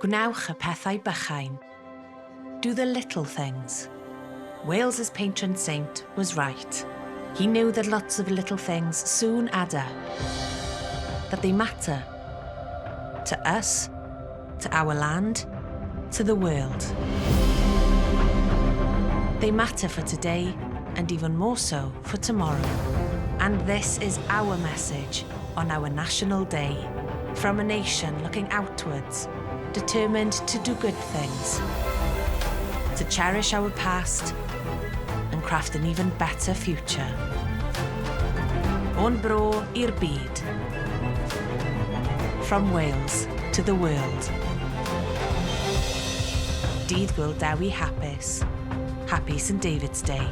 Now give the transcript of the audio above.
Gwnewch y pethau bychain. Do the little things. Wales's patron saint was right. He knew that lots of little things soon add up, that they matter to us, to our land, to the world. They matter for today and even more so for tomorrow. And this is our message on our National Day, from a nation looking outwards, determined to do good things, to cherish our past and craft an even better future. O'n Bro i'r byd. From Wales to the world. Dydd Gwyl Dewi hapus. Happy St David's Day.